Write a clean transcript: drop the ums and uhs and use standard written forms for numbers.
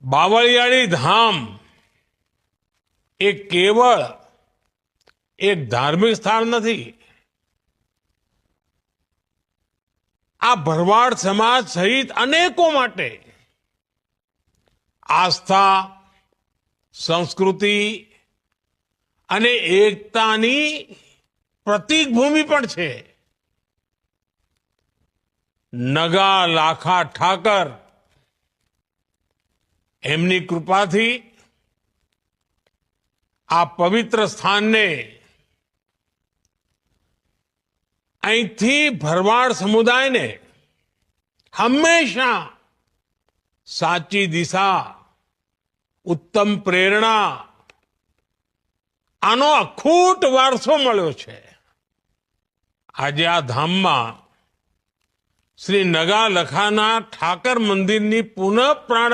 બાવળિયાળી ધામ એ કેવળ એક ધાર્મિક સ્થળ નથી. આ ભરવાડ સમાજ સહિત અનેકો માટે આસ્થા, સંસ્કૃતિ અને એકતાની પ્રતીક ભૂમિ પણ છે. નગા લાખા ઠાકર એમની કૃપાથી આ પવિત્ર સ્થાનને અહીંથી ભરવાડ સમુદાયને હંમેશા સાચી દિશા, ઉત્તમ પ્રેરણા આનો અખૂટ વારસો મળ્યો છે. આજે આ ધામમાં શ્રી નગા લખાના ઠાકર મંદિરની પુનઃ પ્રાણ